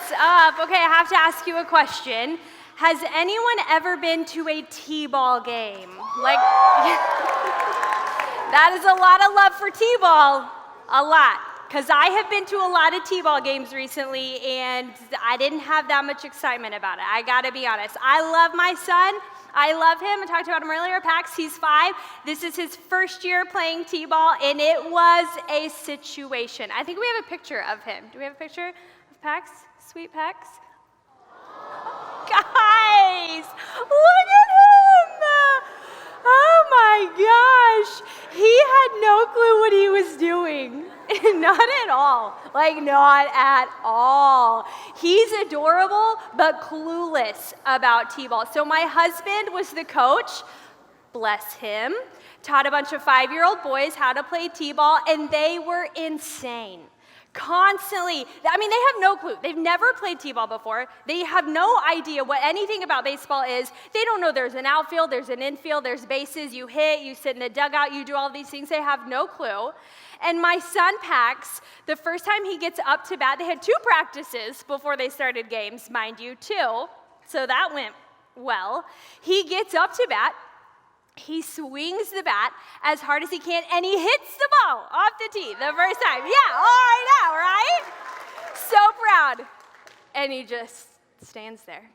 What's up? Okay, I have to ask you a question. Has anyone ever been to a T-ball game? Like, that is a lot of love for T-ball, a lot. Because I have been to a lot of T-ball games recently, and I didn't have that much excitement about it. I gotta be honest. I love my son. I love him. I talked about him earlier. Pax, he's 5. This is his first year playing T-ball, and it was a situation. I think we have a picture of him. Do we have a picture of Pax? Sweet Pax? Guys, look at him! Oh my gosh, he had no clue what he was doing. Not at all. Like, not at all. He's adorable, but clueless about T-ball. So my husband was the coach, bless him, taught a bunch of 5-year-old boys how to play T-ball, and they were insane. Constantly. I mean, they have no clue. They've never played T-ball before. They have no idea what anything about baseball is. They don't know there's an outfield, there's an infield, there's bases, you hit, you sit in a dugout, you do all these things. They have no clue. And my son, Pax, the first time he gets up to bat, they had 2 practices before they started games, mind you, 2. So that went well. He gets up to bat. He swings the bat as hard as he can, and he hits the ball off the tee the first time. Yeah, I know, right? So proud. And he just stands there.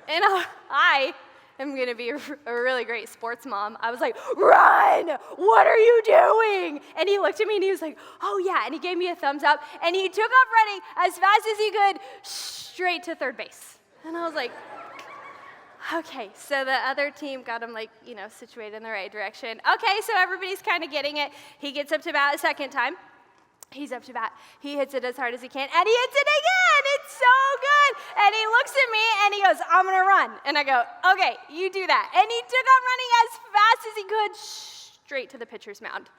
And I am going to be a really great sports mom. I was like, run! What are you doing? And he looked at me, and he was like, oh, yeah. And he gave me a thumbs up, and he took off running as fast as he could straight to third base. And I was like, okay, so the other team got him, situated in the right direction. Okay, so everybody's kind of getting it. He gets up to bat a second time. He's up to bat. He hits it as hard as he can, and he hits it again. It's so good. And he looks at me, and he goes, I'm going to run. And I go, okay, you do that. And he took off running as fast as he could straight to the pitcher's mound.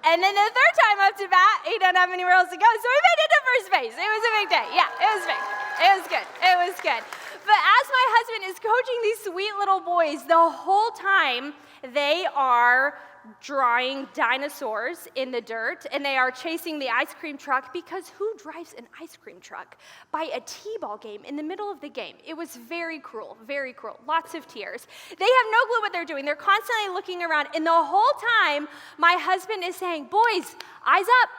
And then the third time up to bat, he didn't have anywhere else to go, so he made it to first base. It was a big day. Yeah, it was big. It was good. It was good. But as my husband is coaching these sweet little boys, the whole time they are drawing dinosaurs in the dirt, and they are chasing the ice cream truck, because who drives an ice cream truck by a T-ball game in the middle of the game? It was very cruel, lots of tears. They have no clue what they're doing. They're constantly looking around, and the whole time my husband is saying, boys, eyes up,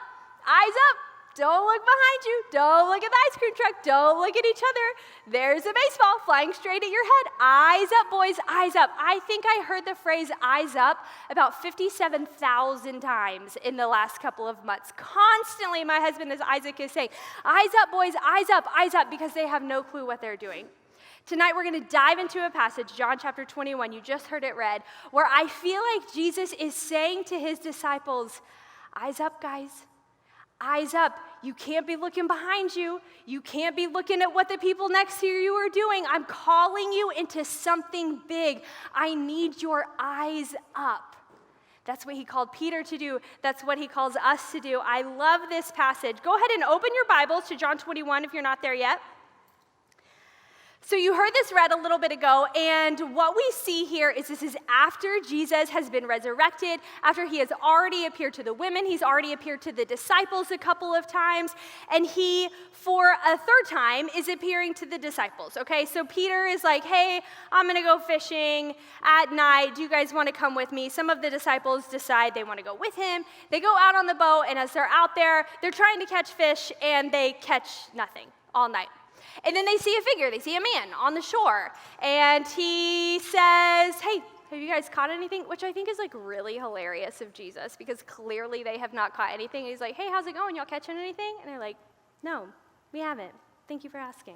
eyes up. Don't look behind you. Don't look at the ice cream truck. Don't look at each other. There's a baseball flying straight at your head. Eyes up, boys, eyes up. I think I heard the phrase eyes up about 57,000 times in the last couple of months. Constantly, my husband, as Isaac, is saying, eyes up, boys, eyes up, because they have no clue what they're doing. Tonight, we're going to dive into a passage, John chapter 21, you just heard it read, where I feel like Jesus is saying to his disciples, eyes up, guys. Eyes up. You can't be looking behind you. You can't be looking at what the people next to you are doing. I'm calling you into something big. I need your eyes up. That's what he called Peter to do. That's what he calls us to do. I love this passage. Go ahead and open your Bibles to John 21 if you're not there yet. So you heard this read a little bit ago, and what we see here is this is after Jesus has been resurrected, after he has already appeared to the women, he's already appeared to the disciples a couple of times, and he, for a third time, is appearing to the disciples, okay? So Peter is like, hey, I'm going to go fishing at night. Do you guys want to come with me? Some of the disciples decide they want to go with him. They go out on the boat, and as they're out there, they're trying to catch fish, and they catch nothing all night. And then they see a figure, they see a man on the shore, and he says, hey, have you guys caught anything? Which I think is really hilarious of Jesus, because clearly they have not caught anything. And he's like, hey, how's it going? Y'all catching anything? And they're like, no, we haven't. Thank you for asking.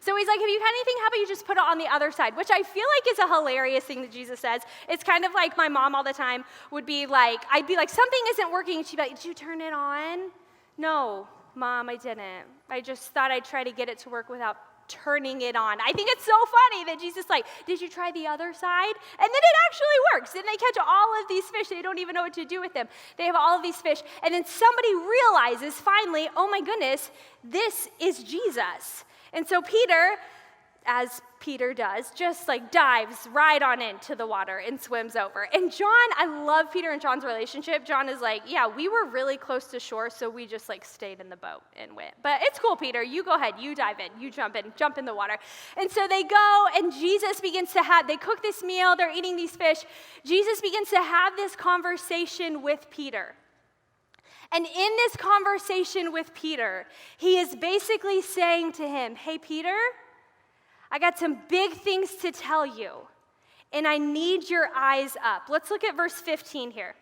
So he's like, have you caught anything? How about you just put it on the other side? Which I feel like is a hilarious thing that Jesus says. It's kind of like my mom all the time would be like, I'd be like, something isn't working. And she'd be like, did you turn it on? No. Mom, I didn't. I just thought I'd try to get it to work without turning it on. I think it's so funny that Jesus is like, did you try the other side? And then it actually works. Then they catch all of these fish. They don't even know what to do with them. They have all of these fish. And then somebody realizes finally, oh my goodness, this is Jesus. And so Peter as Peter does, just like dives right on into the water and swims over. And John, I love Peter and John's relationship. John is like, yeah, we were really close to shore, so we just like stayed in the boat and went. But it's cool, Peter. You go ahead. You dive in. You jump in the water. And so they go, and Jesus begins to they cook this meal. They're eating these fish. Jesus begins to have this conversation with Peter. And in this conversation with Peter, he is basically saying to him, hey, Peter, I got some big things to tell you, and I need your eyes up. Let's look at verse 15 here.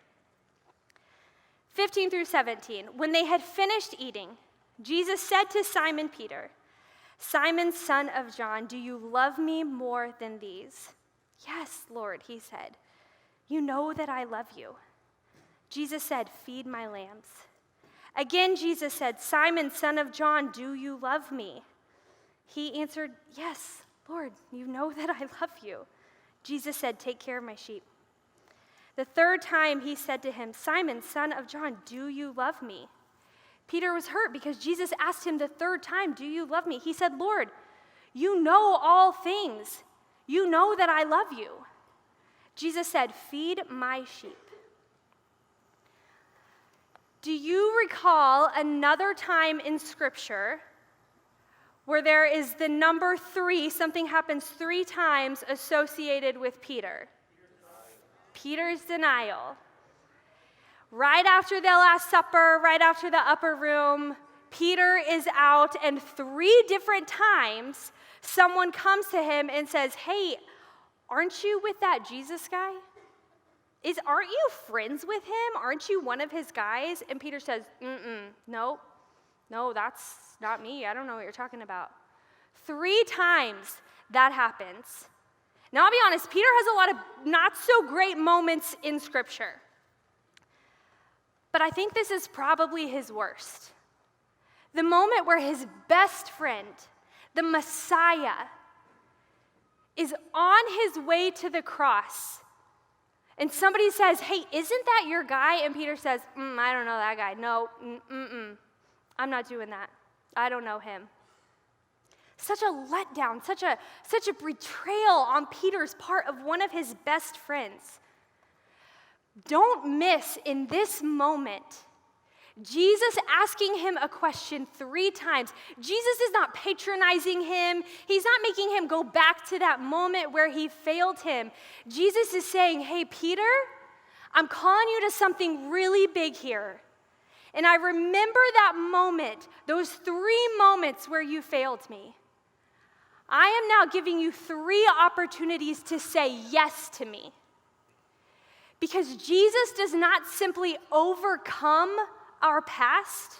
15 through 17. When they had finished eating, Jesus said to Simon Peter, Simon, son of John, do you love me more than these? Yes, Lord, he said. You know that I love you. Jesus said, feed my lambs. Again, Jesus said, Simon, son of John, do you love me? He answered, yes, Lord, you know that I love you. Jesus said, take care of my sheep. The third time he said to him, Simon, son of John, do you love me? Peter was hurt because Jesus asked him the third time, do you love me? He said, Lord, you know all things. You know that I love you. Jesus said, feed my sheep. Do you recall another time in Scripture where there is the number 3, something happens 3 times associated with Peter? Peter's denial. Right after the Last Supper, right after the upper room, Peter is out, and 3 different times someone comes to him and says, hey, aren't you with that Jesus guy? Aren't you friends with him? Aren't you one of his guys? And Peter says, no, that's not me. I don't know what you're talking about. 3 times that happens. Now, I'll be honest, Peter has a lot of not so great moments in Scripture. But I think this is probably his worst. The moment where his best friend, the Messiah, is on his way to the cross. And somebody says, hey, isn't that your guy? And Peter says, I don't know that guy. No, I'm not doing that. I don't know him. Such a letdown, such a betrayal on Peter's part of one of his best friends. Don't miss in this moment Jesus asking him a question 3 times. Jesus is not patronizing him. He's not making him go back to that moment where he failed him. Jesus is saying, hey, Peter, I'm calling you to something really big here. And I remember that moment, those 3 moments where you failed me. I am now giving you 3 opportunities to say yes to me. Because Jesus does not simply overcome our past.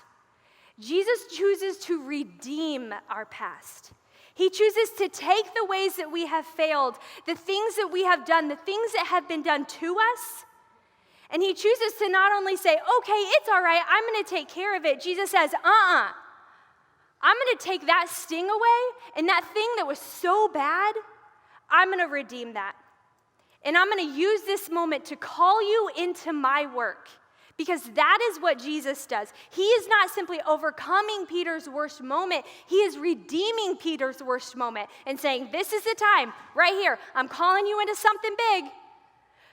Jesus chooses to redeem our past. He chooses to take the ways that we have failed, the things that we have done, the things that have been done to us, and he chooses to not only say, okay, it's all right, I'm going to take care of it. Jesus says, I'm going to take that sting away, and that thing that was so bad, I'm going to redeem that. And I'm going to use this moment to call you into my work. Because that is what Jesus does. He is not simply overcoming Peter's worst moment. He is redeeming Peter's worst moment and saying, this is the time, right here. I'm calling you into something big.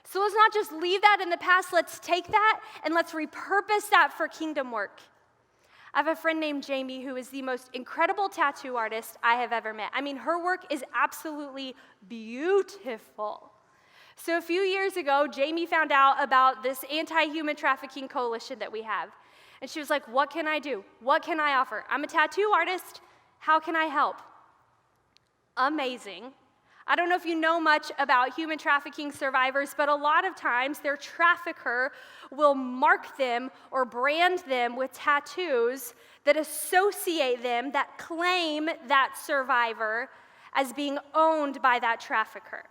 So let's not just leave that in the past. Let's take that and let's repurpose that for kingdom work. I have a friend named Jamie who is the most incredible tattoo artist I have ever met. I mean, her work is absolutely beautiful. So a few years ago, Jamie found out about this anti-human trafficking coalition that we have. And she was like, what can I do? What can I offer? I'm a tattoo artist. How can I help? Amazing. I don't know if you know much about human trafficking survivors, but a lot of times their trafficker will mark them or brand them with tattoos that associate them, that claim that survivor as being owned by that trafficker.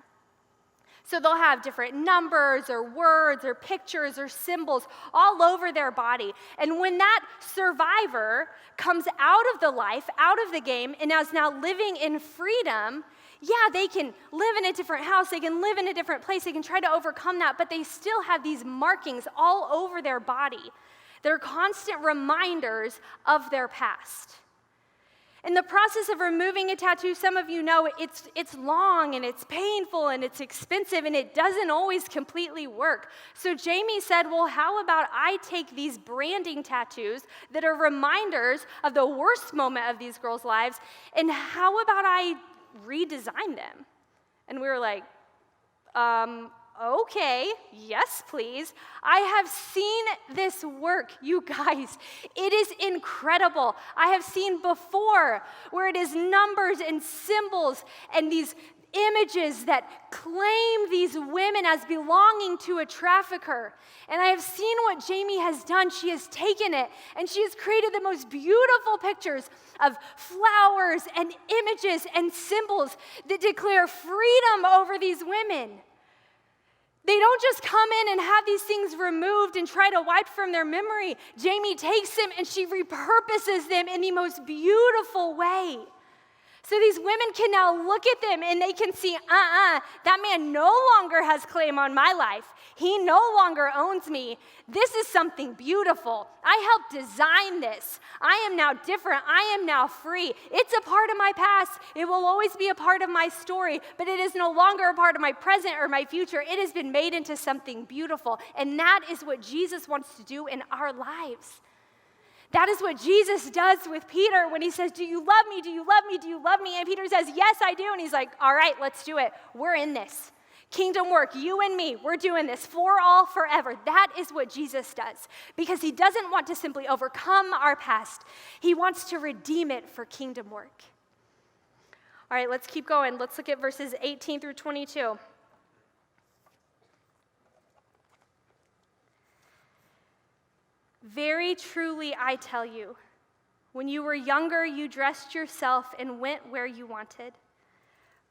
So they'll have different numbers or words or pictures or symbols all over their body. And when that survivor comes out of the life, out of the game, and is now living in freedom, yeah, they can live in a different house, they can live in a different place, they can try to overcome that, but they still have these markings all over their body. They're constant reminders of their past. In the process of removing a tattoo, some of you know it's long and it's painful and it's expensive and it doesn't always completely work. So Jamie said, well, how about I take these branding tattoos that are reminders of the worst moment of these girls' lives, and how about I redesign them? And we were like, okay, yes, please. I have seen this work, you guys. It is incredible. I have seen before where it is numbers and symbols and these images that claim these women as belonging to a trafficker. And I have seen what Jamie has done. She has taken it and she has created the most beautiful pictures of flowers and images and symbols that declare freedom over these women. They don't just come in and have these things removed and try to wipe from their memory. Jamie takes them and she repurposes them in the most beautiful way. So these women can now look at them and they can see, that man no longer has claim on my life. He no longer owns me. This is something beautiful. I helped design this. I am now different. I am now free. It's a part of my past. It will always be a part of my story, but it is no longer a part of my present or my future. It has been made into something beautiful, and that is what Jesus wants to do in our lives. That is what Jesus does with Peter when he says, do you love me? Do you love me? Do you love me? And Peter says, yes, I do. And he's like, all right, let's do it. We're in this. Kingdom work, you and me, we're doing this for all forever. That is what Jesus does, because he doesn't want to simply overcome our past. He wants to redeem it for kingdom work. All right, let's keep going. Let's look at verses 18 through 22. Very truly, I tell you, when you were younger, you dressed yourself and went where you wanted.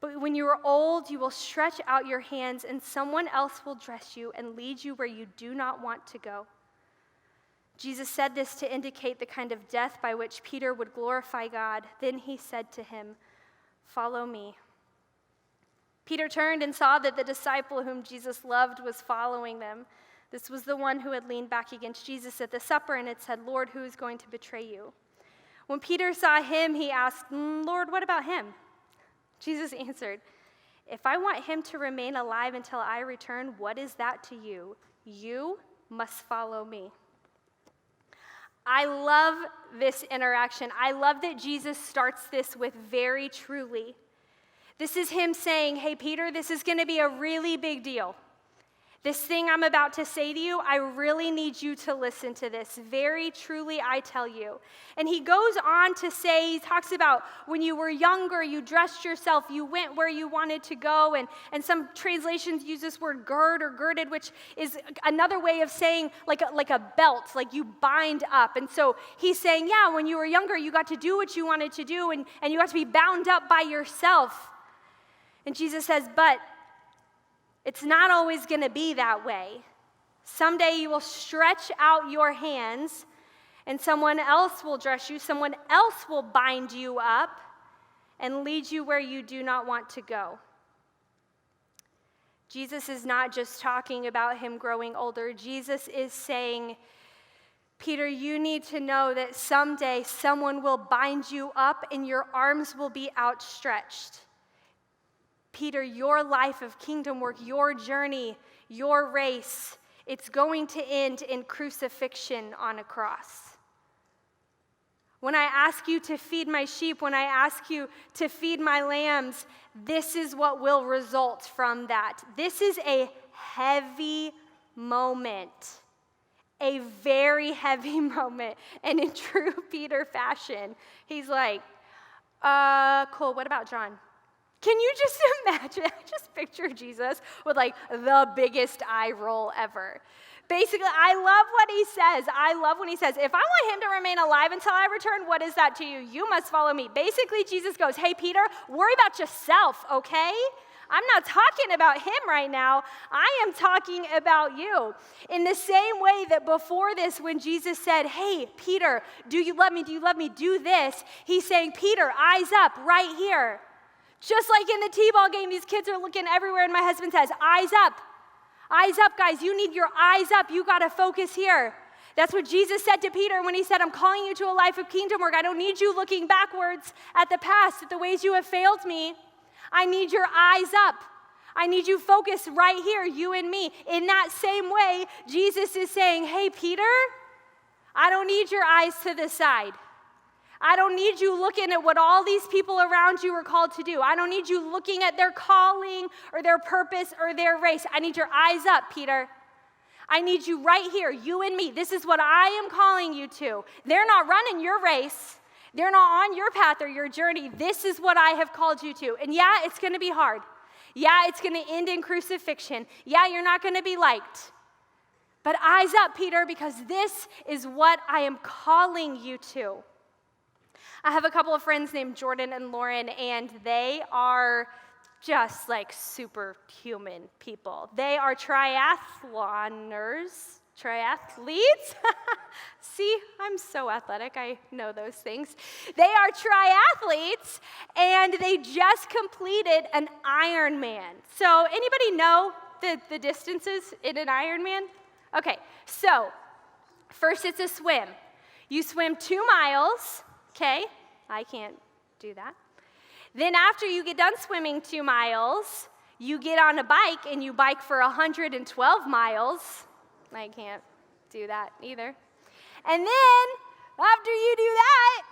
But when you are old, you will stretch out your hands, and someone else will dress you and lead you where you do not want to go. Jesus said this to indicate the kind of death by which Peter would glorify God. Then he said to him, follow me. Peter turned and saw that the disciple whom Jesus loved was following them. This was the one who had leaned back against Jesus at the supper and had said, Lord, who is going to betray you? When Peter saw him, he asked, Lord, what about him? Jesus answered, if I want him to remain alive until I return, what is that to you? You must follow me. I love this interaction. I love that Jesus starts this with very truly. This is him saying, hey, Peter, this is going to be a really big deal. This thing I'm about to say to you, I really need you to listen to this. Very truly, I tell you. And he goes on to say, he talks about when you were younger, you dressed yourself, you went where you wanted to go. And some translations use this word gird or girded, which is another way of saying like a belt, like you bind up. And so he's saying, yeah, when you were younger, you got to do what you wanted to do, and you got to be bound up by yourself. And Jesus says, but it's not always going to be that way. Someday you will stretch out your hands and someone else will dress you, someone else will bind you up and lead you where you do not want to go. Jesus is not just talking about him growing older. Jesus is saying, Peter, you need to know that someday someone will bind you up and your arms will be outstretched. Peter, your life of kingdom work, your journey, your race, it's going to end in crucifixion on a cross. When I ask you to feed my sheep, when I ask you to feed my lambs, this is what will result from that. This is a heavy moment, a very heavy moment. And in true Peter fashion, he's like, cool, what about John? Can you just imagine? I just picture Jesus with like the biggest eye roll ever. Basically, I love what he says. I love when he says, if I want him to remain alive until I return, what is that to you? You must follow me. Basically, Jesus goes, hey, Peter, worry about yourself, okay? I'm not talking about him right now. I am talking about you. In the same way that before this, when Jesus said, hey, Peter, do you love me? Do you love me? Do this. He's saying, Peter, eyes up right here. Just like in the t-ball game, these kids are looking everywhere, and my husband says, eyes up. Eyes up, guys. You need your eyes up. You got to focus here. That's what Jesus said to Peter when he said, I'm calling you to a life of kingdom work. I don't need you looking backwards at the past, at the ways you have failed me. I need your eyes up. I need you focused right here, you and me. In that same way, Jesus is saying, hey, Peter, I don't need your eyes to the side. I don't need you looking at what all these people around you are called to do. I don't need you looking at their calling or their purpose or their race. I need your eyes up, Peter. I need you right here, you and me. This is what I am calling you to. They're not running your race. They're not on your path or your journey. This is what I have called you to. And yeah, it's going to be hard. Yeah, it's going to end in crucifixion. Yeah, you're not going to be liked. But eyes up, Peter, because this is what I am calling you to. I have a couple of friends named Jordan and Lauren, and they are just like superhuman people. They are triathletes. See, I'm so athletic. I know those things. They are triathletes, and they just completed an Ironman. So anybody know the distances in an Ironman? Okay, so first it's a swim. You swim 2 miles, okay? I can't do that. Then after you get done swimming 2 miles, you get on a bike and you bike for 112 miles. I can't do that either. And then after you do that,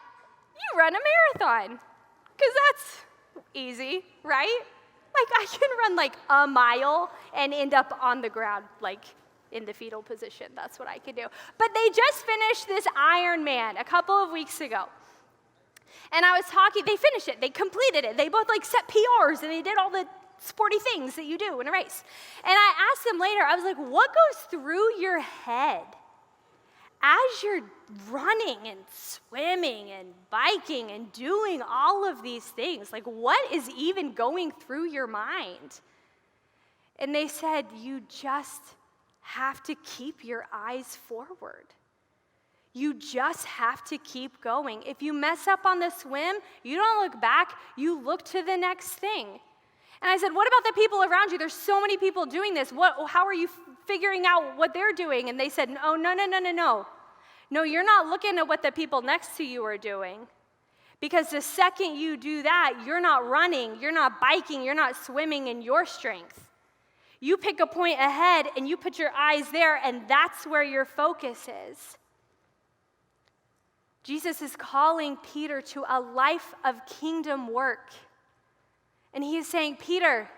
you run a marathon. Because that's easy, right? Like I can run like a mile and end up on the ground, like in the fetal position. That's what I could do. But they just finished this Ironman a couple of weeks ago. And I was talking, they finished it, they completed it. They both like set PRs and they did all the sporty things that you do in a race. And I asked them later, I was like, what goes through your head as you're running and swimming and biking and doing all of these things? Like, what is even going through your mind? And they said, you just have to keep your eyes forward. You just have to keep going. If you mess up on the swim, you don't look back, you look to the next thing. And I said, what about the people around you? There's so many people doing this. How are you figuring out what they're doing? And they said, oh, no. No, you're not looking at what the people next to you are doing. Because the second you do that, you're not running, you're not biking, you're not swimming in your strength. You pick a point ahead and you put your eyes there, and that's where your focus is. Jesus is calling Peter to a life of kingdom work. And he is saying, Peter,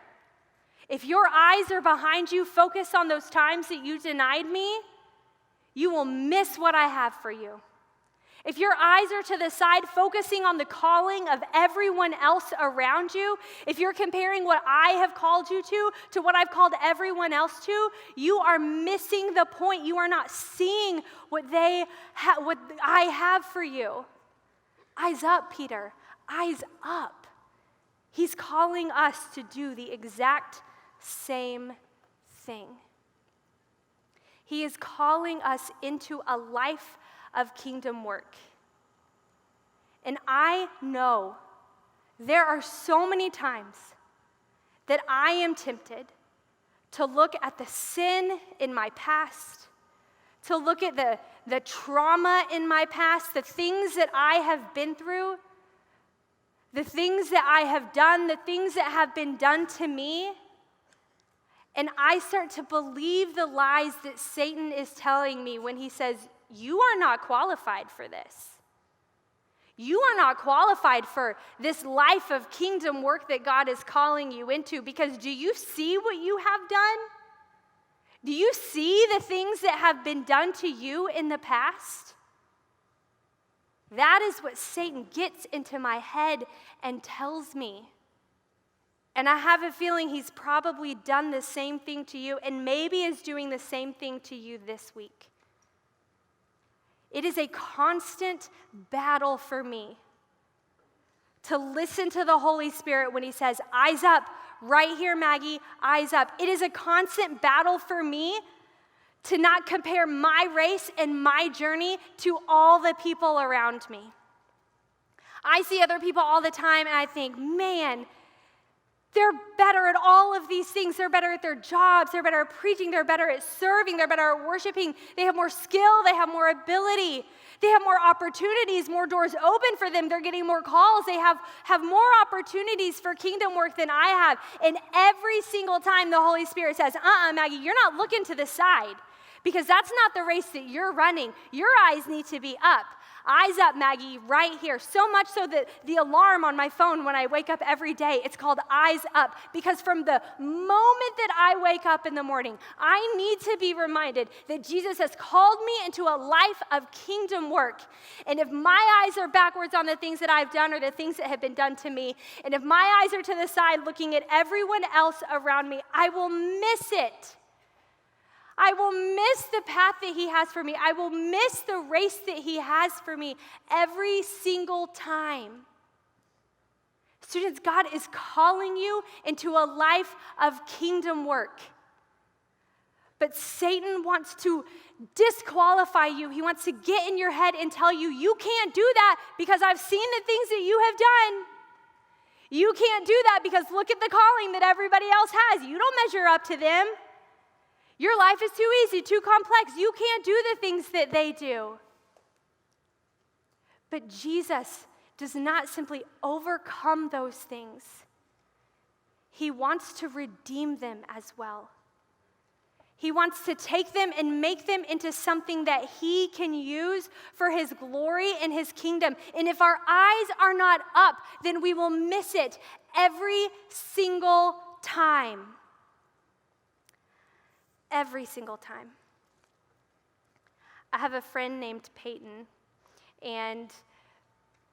if your eyes are behind you, focus on those times that you denied me, you will miss what I have for you. If your eyes are to the side, focusing on the calling of everyone else around you, if you're comparing what I have called you to what I've called everyone else to, you are missing the point. You are not seeing what I have for you. Eyes up, Peter. Eyes up. He's calling us to do the exact same thing. He is calling us into a life of kingdom work. And I know there are so many times that I am tempted to look at the sin in my past, to look at the trauma in my past, the things that I have been through, the things that I have done, the things that have been done to me, and I start to believe the lies that Satan is telling me when he says, you are not qualified for this. You are not qualified for this life of kingdom work that God is calling you into, because do you see what you have done? Do you see the things that have been done to you in the past? That is what Satan gets into my head and tells me. And I have a feeling he's probably done the same thing to you, and maybe is doing the same thing to you this week. It is a constant battle for me to listen to the Holy Spirit when he says, eyes up, right here, Maggie, eyes up. It is a constant battle for me to not compare my race and my journey to all the people around me. I see other people all the time and I think, man, They're better at all of these things. They're better at their jobs. They're better at preaching. They're better at serving. They're better at worshiping. They have more skill. They have more ability. They have more opportunities, more doors open for them. They're getting more calls. They have more opportunities for kingdom work than I have. And every single time the Holy Spirit says, Maggie, you're not looking to the side because that's not the race that you're running. Your eyes need to be up. Eyes up, Maggie, right here. So much so that the alarm on my phone when I wake up every day, it's called eyes up. Because from the moment that I wake up in the morning, I need to be reminded that Jesus has called me into a life of kingdom work. And if my eyes are backwards on the things that I've done or the things that have been done to me, and if my eyes are to the side looking at everyone else around me, I will miss it. I will miss the path that he has for me. I will miss the race that he has for me every single time. Students, God is calling you into a life of kingdom work. But Satan wants to disqualify you. He wants to get in your head and tell you, you can't do that because I've seen the things that you have done. You can't do that because look at the calling that everybody else has. You don't measure up to them. Your life is too easy, too complex. You can't do the things that they do. But Jesus does not simply overcome those things. He wants to redeem them as well. He wants to take them and make them into something that he can use for his glory and his kingdom. And if our eyes are not up, then we will miss it every single time. Every single time. I have a friend named Peyton, and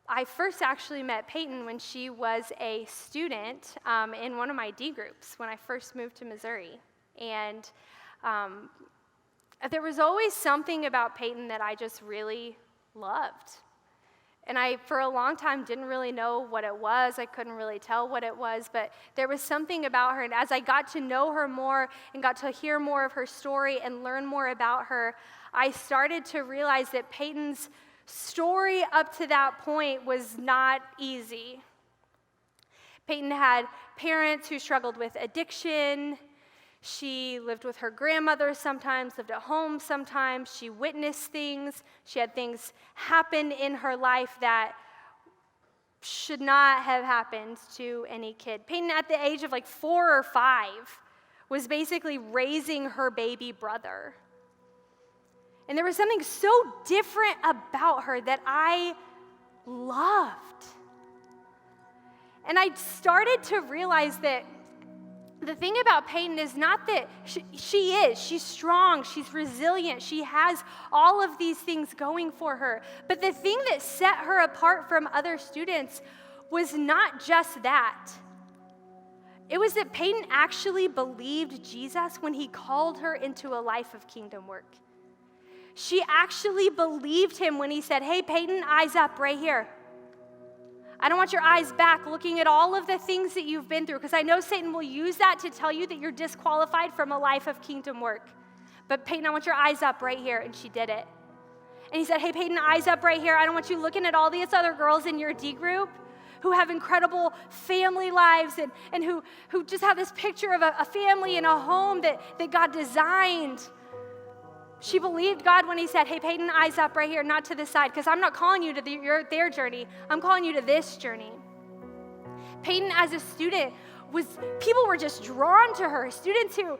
I first actually met Peyton when she was a student in one of my D groups when I first moved to Missouri. And there was always something about Peyton that I just really loved. And I, for a long time, didn't really know what it was. I couldn't really tell what it was, but there was something about her. And as I got to know her more and got to hear more of her story and learn more about her, I started to realize that Peyton's story up to that point was not easy. Peyton had parents who struggled with addiction. She lived with her grandmother sometimes, lived at home sometimes. She witnessed things. She had things happen in her life that should not have happened to any kid. Peyton, at the age of 4 or 5, was basically raising her baby brother. And there was something so different about her that I loved. And I started to realize that the thing about Peyton is not that she's strong, she's resilient, she has all of these things going for her. But the thing that set her apart from other students was not just that. It was that Peyton actually believed Jesus when he called her into a life of kingdom work. She actually believed him when he said, hey, Peyton, eyes up right here. I don't want your eyes back looking at all of the things that you've been through, because I know Satan will use that to tell you that you're disqualified from a life of kingdom work. But Peyton, I want your eyes up right here, and she did it. And he said, hey, Peyton, eyes up right here. I don't want you looking at all these other girls in your D group who have incredible family lives and who just have this picture of a family and a home that God designed. She believed God when he said, hey, Peyton, eyes up right here, not to the side, because I'm not calling you to their journey. I'm calling you to this journey. Peyton, as a student, people were just drawn to her. Students who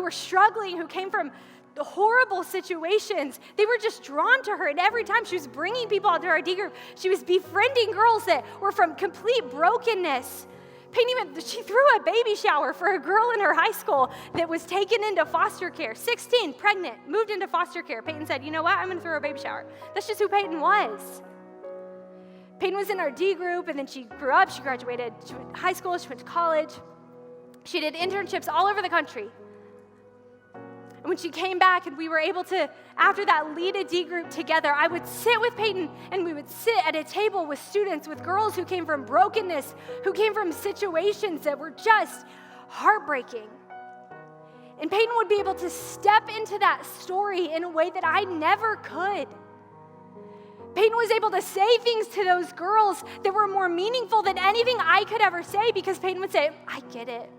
were struggling, who came from horrible situations, they were just drawn to her. And every time she was bringing people out to our D group, she was befriending girls that were from complete brokenness. Peyton she threw a baby shower for a girl in her high school that was taken into foster care, 16, pregnant, moved into foster care. Peyton said, you know what, I'm going to throw a baby shower. That's just who Peyton was. Peyton was in our D group, and then she grew up, she graduated, she went to high school, she went to college. She did internships all over the country. And when she came back and we were able to, after that, lead a D group together, I would sit with Peyton and we would sit at a table with students, with girls who came from brokenness, who came from situations that were just heartbreaking. And Peyton would be able to step into that story in a way that I never could. Peyton was able to say things to those girls that were more meaningful than anything I could ever say, because Peyton would say, I get it.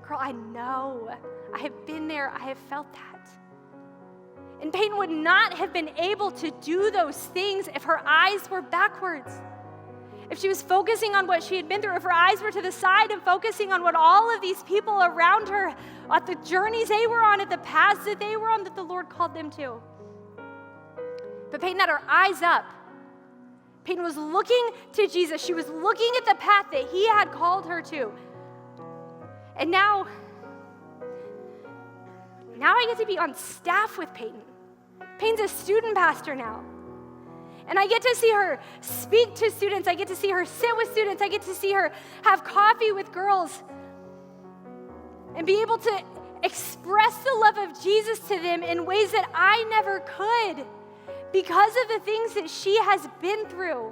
Girl, I know. I have been there. I have felt that. And Peyton would not have been able to do those things if her eyes were backwards. If she was focusing on what she had been through, if her eyes were to the side and focusing on what all of these people around her, at the journeys they were on, at the paths that they were on that the Lord called them to. But Peyton had her eyes up. Peyton was looking to Jesus. She was looking at the path that he had called her to. And now I get to be on staff with Peyton. Peyton's a student pastor now. And I get to see her speak to students. I get to see her sit with students. I get to see her have coffee with girls and be able to express the love of Jesus to them in ways that I never could because of the things that she has been through.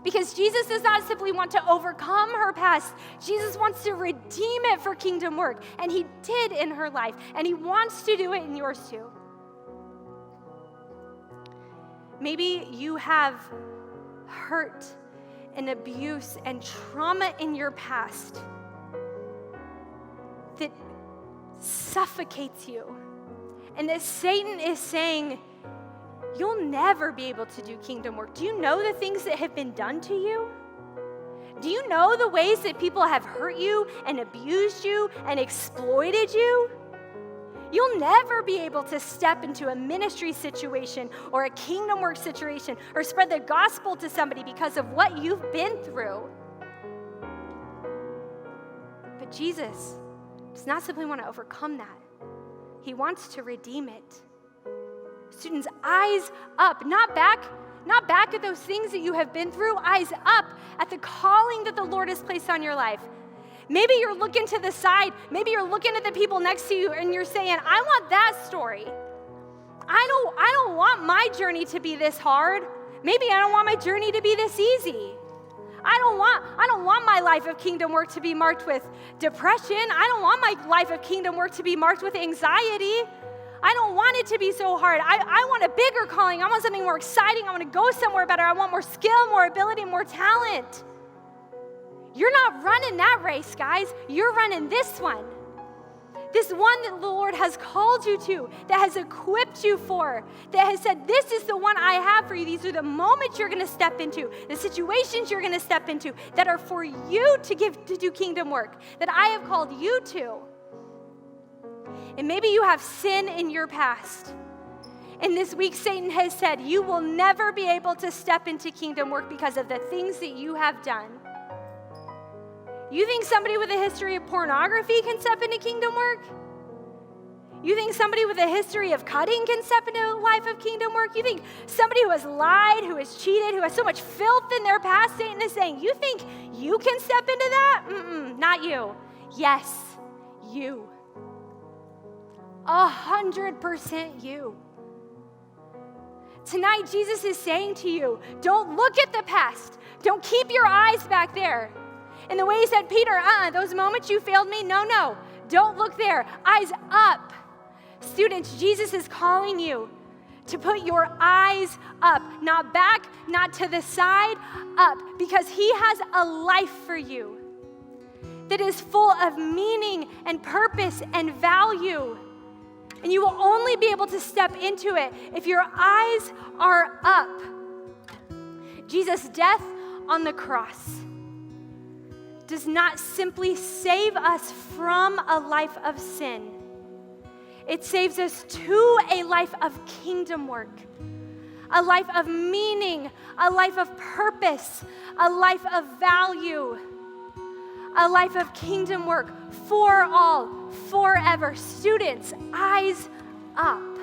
Because Jesus does not simply want to overcome her past. Jesus wants to redeem it for kingdom work. And he did in her life. And he wants to do it in yours too. Maybe you have hurt and abuse and trauma in your past that suffocates you. And that Satan is saying, you'll never be able to do kingdom work. Do you know the things that have been done to you? Do you know the ways that people have hurt you and abused you and exploited you? You'll never be able to step into a ministry situation or a kingdom work situation or spread the gospel to somebody because of what you've been through. But Jesus does not simply want to overcome that. He wants to redeem it. Students, eyes up, not back at those things that you have been through, eyes up at the calling that the Lord has placed on your life. Maybe you're looking to the side. Maybe you're looking at the people next to you and you're saying, I want that story. I don't want my journey to be this hard. Maybe I don't want my journey to be this easy. I don't want my life of kingdom work to be marked with depression. I don't want my life of kingdom work to be marked with anxiety. I don't want it to be so hard. I want a bigger calling. I want something more exciting. I want to go somewhere better. I want more skill, more ability, more talent. You're not running that race, guys. You're running this one. This one that the Lord has called you to, that has equipped you for, that has said, this is the one I have for you. These are the moments you're going to step into, the situations you're going to step into that are for you to do kingdom work, that I have called you to. And maybe you have sin in your past. And this week, Satan has said, you will never be able to step into kingdom work because of the things that you have done. You think somebody with a history of pornography can step into kingdom work? You think somebody with a history of cutting can step into a life of kingdom work? You think somebody who has lied, who has cheated, who has so much filth in their past, Satan is saying, you think you can step into that? Not you. Yes, you. 100% you. Tonight, Jesus is saying to you, don't look at the past. Don't keep your eyes back there. In the way he said, Peter, those moments you failed me, no, don't look there. Eyes up. Students, Jesus is calling you to put your eyes up, not back, not to the side, up, because he has a life for you that is full of meaning and purpose and value. And you will only be able to step into it if your eyes are up. Jesus' death on the cross does not simply save us from a life of sin. It saves us to a life of kingdom work, a life of meaning, a life of purpose, a life of value, a life of kingdom work for all, forever. Students, eyes up.